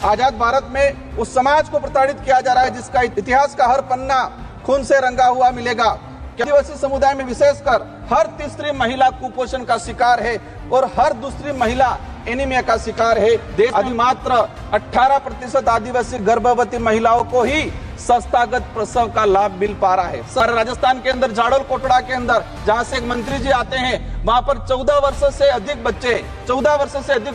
आजाद भारत में उस समाज को प्रताड़ित किया जा रहा है जिसका इतिहास का हर पन्ना खून से रंगा हुआ मिलेगा। आदिवासी समुदाय में विशेषकर हर तीसरी महिला कुपोषण का शिकार है और हर दूसरी महिला एनीमिया का शिकार है। देश में मात्र 18% आदिवासी गर्भवती महिलाओं को ही संस्थागत प्रसव का लाभ मिल पा रहा है। सर राजस्थान के अंदर जाडोल कोटड़ा के अंदर जहां से एक मंत्री जी आते हैं, वहां पर 14 वर्ष से अधिक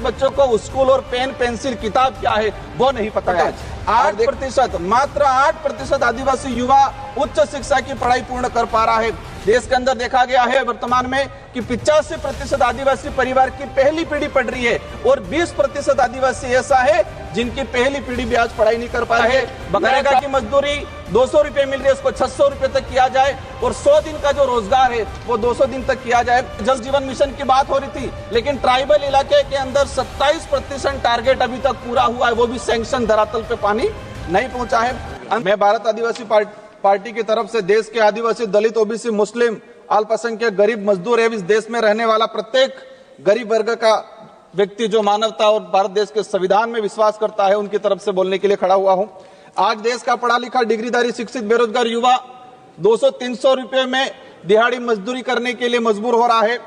बच्चों को स्कूल और पेन पेंसिल किताब क्या है वो नहीं पता है। 8% मात्र 8% आदिवासी युवा उच्च शिक्षा की पढ़ाई पूर्ण कर पा रहा है। देश के अंदर देखा गया है वर्तमान में कि 85% आदिवासी परिवार की पहली पीढ़ी पढ़ रही है और 20% आदिवासी ऐसा है जिनकी पहली पीढ़ी भी आज पढ़ाई नहीं कर पा रही है। मनरेगा की मजदूरी 200 रुपए मिल रही है, उसको 600 रुपए तक किया जाए और 100 दिन का जो रोजगार है वो 200 दिन तक किया जाए। जल जीवन मिशन की बात हो रही थी, लेकिन ट्राइबल इलाके के अंदर 27% टारगेट अभी तक पूरा हुआ है, वो भी सैंक्शन धरातल पे पानी नहीं पहुंचा है। मैं भारत आदिवासी पार्टी की तरफ से देश के आदिवासी, दलित, ओबीसी, मुस्लिम, अल्पसंख्यक, गरीब, मजदूर एवं इस देश में रहने वाला प्रत्येक गरीब वर्ग का व्यक्ति जो मानवता और भारत देश के संविधान में विश्वास करता है उनकी तरफ से बोलने के लिए खड़ा हुआ हूं। आज देश का पढ़ा लिखा, डिग्रीधारी, शिक्षित, बेरोजगार युवा 200-300 रुपए में दिहाड़ी मजदूरी करने के लिए मजबूर हो रहा है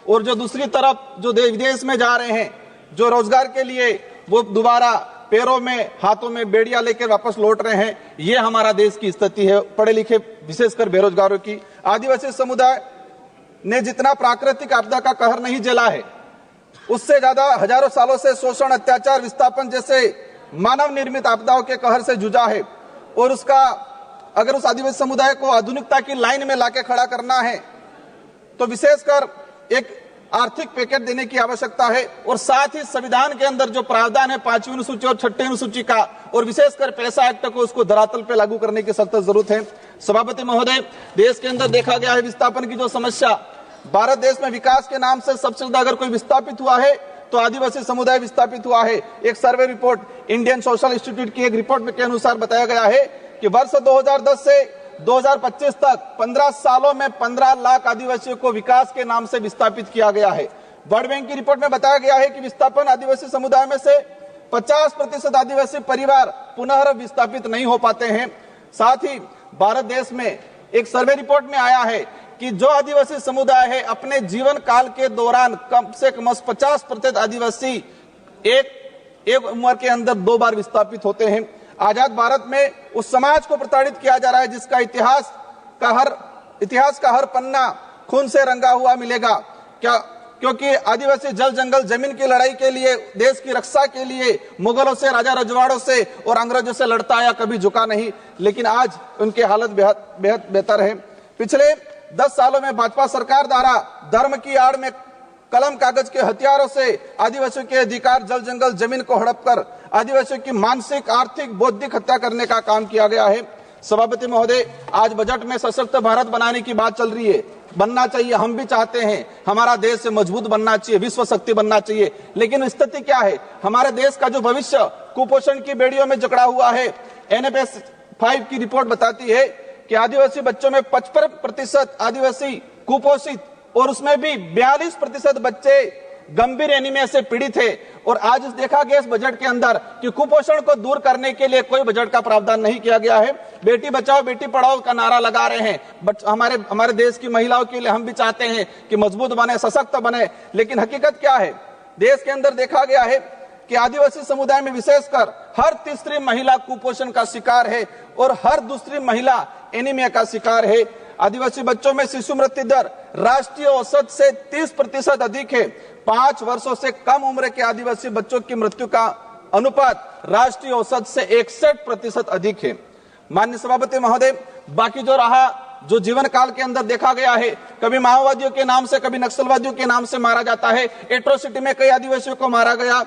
और जो दूसरी तरफ जो विदेश में जा रहे हैं जो रोजगार के लिए, वो दोबारा पैरों में हाथों में बेड़ियां लेकर वापस लौट रहे हैं। ये हमारा देश की स्थिति है पढ़े लिखे विशेषकर बेरोजगारों की। आदिवासी समुदाय ने जितना प्राकृतिक आपदा का कहर नहीं झेला है, उससे ज्यादा हजारों सालों से शोषण, अत्याचार, विस्थापन जैसे मानव निर्मित आपदाओं के कहर से जूझा है और उसका अगर उस आदिवासी समुदाय को आधुनिकता की लाइन में लाके खड़ा करना है तो विशेषकर एक आर्थिक पैकेज देने की आवश्यकता है और साथ ही संविधान के अंदर जो प्रावधान है 5वीं अनुसूची और 6ठी अनुसूची का और विशेषकर पैसा एक्ट को उसको धरातल पे लागू करने की सख्त जरूरत है। सभापति महोदय, देश के अंदर देखा गया है विस्थापन की जो समस्या, भारत देश में विकास के नाम से सबसे ज्यादा अगर कोई विस्थापित हुआ है तो आदिवासी समुदाय विस्थापित हुआ है। एक survey report Indian social institute की एक रिपोर्ट के अनुसार बताया गया है कि वर्ष 2010 से 2025 तक 15 सालों में 15 लाख आदिवासियों को विकास के नाम से विस्थापित किया गया है। वर्ल्ड बैंक की रिपोर्ट में बताया गया है कि विस्थापन आदिवासी समुदाय में से 50% आदिवासी परिवार पुनः विस्थापित नहीं हो पाते हैं। साथ ही भारत देश में एक सर्वे रिपोर्ट में आया है कि जो आदिवासी समुदाय है अपने जीवन काल के दौरान कम से कम 50% आदिवासी एक उम्र के अंदर 2 बार विस्थापित होते हैं। आजाद भारत में उस समाज को प्रताड़ित किया जा रहा है जिसका इतिहास का हर पन्ना खून से रंगा हुआ मिलेगा। क्योंकि आदिवासी जल जंगल जमीन की लड़ाई के लिए, देश की रक्षा के लिए मुगलों से, राजा रजवाड़ों से और अंग्रेजों से लड़ता आया, कभी झुका नहीं, लेकिन आज उनकी हालत बेहद बेहतर है। पिछले 10 सालों में भाजपा सरकार द्वारा धर्म की आड़ में कलम कागज के हथियारों से आदिवासियों के अधिकार, जल जंगल जमीन को हड़प कर आदिवासियों की मानसिक, आर्थिक, बौद्धिक हत्या करने का काम किया गया है। सभापति महोदय, आज बजट में सशक्त भारत बनाने की बात चल रही है, बनना चाहिए, हम भी चाहते हैं, हमारा देश मजबूत बनना चाहिए, विश्व शक्ति बनना चाहिए, लेकिन स्थिति क्या है? हमारे देश का जो भविष्य कुपोषण की बेड़ियों में जकड़ा हुआ है। NFS 5 की रिपोर्ट बताती है कि आदिवासी बच्चों में 55% आदिवासी कुपोषित और उसमें भी 42% बच्चे गंभीर एनीमिया से पीड़ित है। और आज देखा गया इस बजट के अंदर कि कुपोषण को दूर करने के लिए कोई बजट का प्रावधान नहीं किया गया है। बेटी बचाओ बेटी पढ़ाओ का नारा लगा रहे हैं, हमारे देश की महिलाओं के लिए हम भी चाहते हैं कि मजबूत बने, सशक्त बने, लेकिन हकीकत क्या है? देश के अंदर देखा गया है कि आदिवासी समुदाय में विशेषकर हर तीसरी महिला कुपोषण का शिकार है और हर दूसरी महिला एनीमिया का शिकार है। आदिवासी बच्चों में शिशु मृत्यु दर राष्ट्रीय औसत से 30% अधिक है। 5 वर्षों से कम उम्र के आदिवासी बच्चों की मृत्यु का अनुपात राष्ट्रीय औसत से 61% अधिक है। माननीय सभापति महोदय, बाकी जो रहा, जो जीवन काल के अंदर देखा गया है, कभी माओवादियों के नाम से, कभी नक्सलवादियों के नाम से मारा जाता है। एट्रोसिटी में कई आदिवासियों को मारा गया।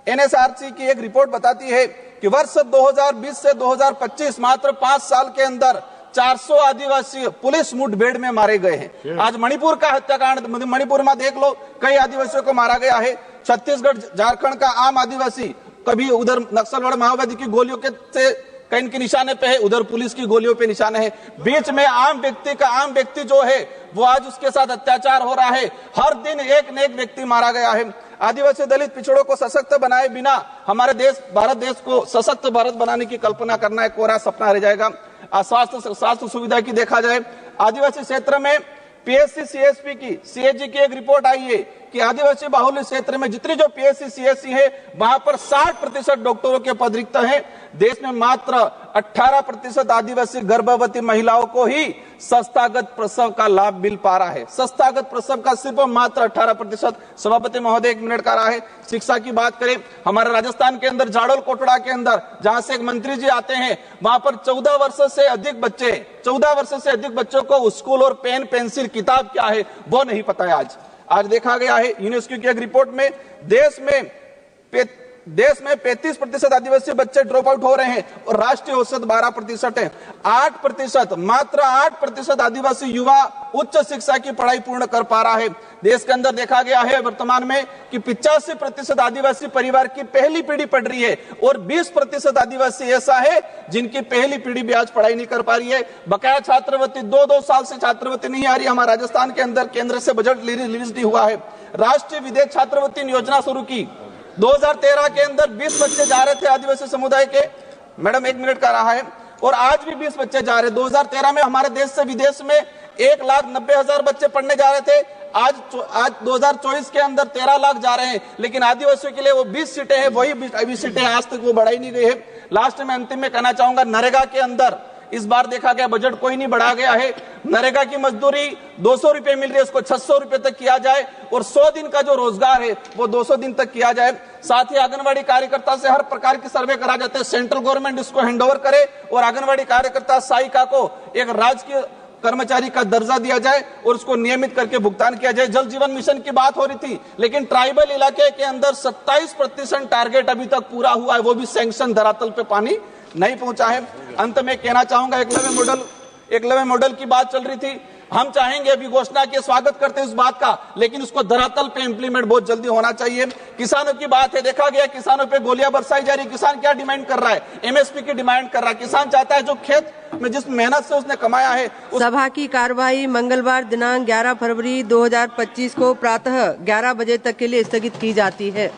NSRC की एक रिपोर्ट बताती है कि वर्ष 2020 से 2025 मात्र 5 साल के अंदर 400 आदिवासी पुलिस मुठभेड़ में मारे गए हैं। आज मणिपुर का हत्याकांड, मणिपुर में देख लो, कई आदिवासियों को मारा गया है। छत्तीसगढ़, झारखंड का आम आदिवासी कभी उधर नक्सलवाद माओवादी की गोलियों के से कहीं के निशाने पे है, उधर पुलिस की गोलियों पे निशाने है। बीच में आम व्यक्ति जो है वो आज उसके साथ अत्याचार हो रहा है। हर दिन एक न एक व्यक्ति मारा गया है। आदिवासी दलित पिछड़ों को सशक्त बनाए बिना हमारे देश भारत देश को सशक्त भारत बनाने की कल्पना करना एक कोरा सपना रह जाएगा। स्वास्थ्य सुविधा की देखा जाए, आदिवासी क्षेत्र में पीएससी सीएसपी की सीएजी की एक रिपोर्ट आई है कि आदिवासी बाहुल्य क्षेत्र में जितनी जो पीएससी सीएससी है वहां पर 60% डॉक्टरों के पद रिक्त हैं। देश में मात्र 18% आदिवासी गर्भवती महिलाओं को ही संस्थागत प्रसव का लाभ मिल पा रहा है। संस्थागत प्रसव का सिर्फ मात्र 18%। सभापति महोदय 1 मिनट का रहा है। शिक्षा की बात करें, हमारे राजस्थान के अंदर जाडोल कोटड़ा के अंदर जहां से एक मंत्री जी आते हैं, वहां पर 14 वर्ष से अधिक बच्चों को स्कूल और पेन पेंसिल किताब क्या है वो नहीं पता है। आज देखा गया है यूनेस्को की एक रिपोर्ट में देश में 35% आदिवासी बच्चे ड्रॉप आउट हो रहे हैं और राष्ट्रीय औसत 12% है। 8%, मात्र 8% आदिवासी युवा उच्च शिक्षा की पढ़ाई पूर्ण कर पा रहा है। देश के अंदर देखा गया है वर्तमान में कि 85% आदिवासी परिवार की पहली पीढ़ी पढ़ रही है और 20% आदिवासी ऐसा है जिनकी पहली पीढ़ी भी आज पढ़ाई नहीं कर पा रही है। बकाया छात्रवृत्ति 2 साल से छात्रवृत्ति नहीं आ रही। हमारे राजस्थान के अंदर केंद्र से बजट रिलीज नहीं हुआ है। राष्ट्रीय विदेश छात्रवृत्ति योजना शुरू की 2013 के अंदर 20 बच्चे जा रहे थे आदिवासी समुदाय के। मैडम 1 मिनट का रहा है और आज भी 20 बच्चे जा रहे। 2013 में हमारे देश से विदेश में 1,90,000 बच्चे पढ़ने जा रहे थे। आज 2024 के अंदर 13 लाख जा रहे हैं, लेकिन आदिवासियों के लिए वो 20 सीटें हैं, वही 20 सीटें आज तक वो बढ़ाई नहीं गई है। लास्ट में अंतिम में कहना चाहूंगा, नरेगा के अंदर इस बार देखा गया बजट कोई नहीं बढ़ा गया है। नरेगा की मजदूरी 200 रुपए मिल रही है, उसको 600 रुपए तक किया जाए और 100 दिन का जो रोजगार है वो 200 दिन तक किया जाए। साथ ही आंगनबाड़ी कार्यकर्ता से हर प्रकार की सर्वे करा जाते हैं, सेंट्रल गवर्नमेंट इसको हैंडओवर करे और आंगनबाड़ी कार्यकर्ता सहायिका को एक राजकीय कर्मचारी का दर्जा दिया जाए और उसको नियमित करके भुगतान किया जाए। जल जीवन मिशन की बात हो रही थी, लेकिन ट्राइबल इलाके के अंदर 27% टारगेट अभी तक पूरा हुआ है, वो भी सैंक्शन धरातल पे पानी नहीं पहुंचा है। अंत में कहना चाहूंगा, एकलव्य मॉडल की बात चल रही थी। हम चाहेंगे, अभी घोषणा के स्वागत करते हैं इस बात का, लेकिन उसको धरातल पे इंप्लीमेंट बहुत जल्दी होना चाहिए। किसानों की बात है, देखा गया किसानों पे गोलियां बरसाई जा रही। किसान क्या डिमांड कर रहा है? एमएसपी की डिमांड कर रहा है। किसान चाहता है जो खेत में जिस मेहनत से उसने कमाया है। सभा की कार्यवाही मंगलवार दिनांक 11 फरवरी 2025 को प्रातः 11 बजे तक के लिए स्थगित की जाती है।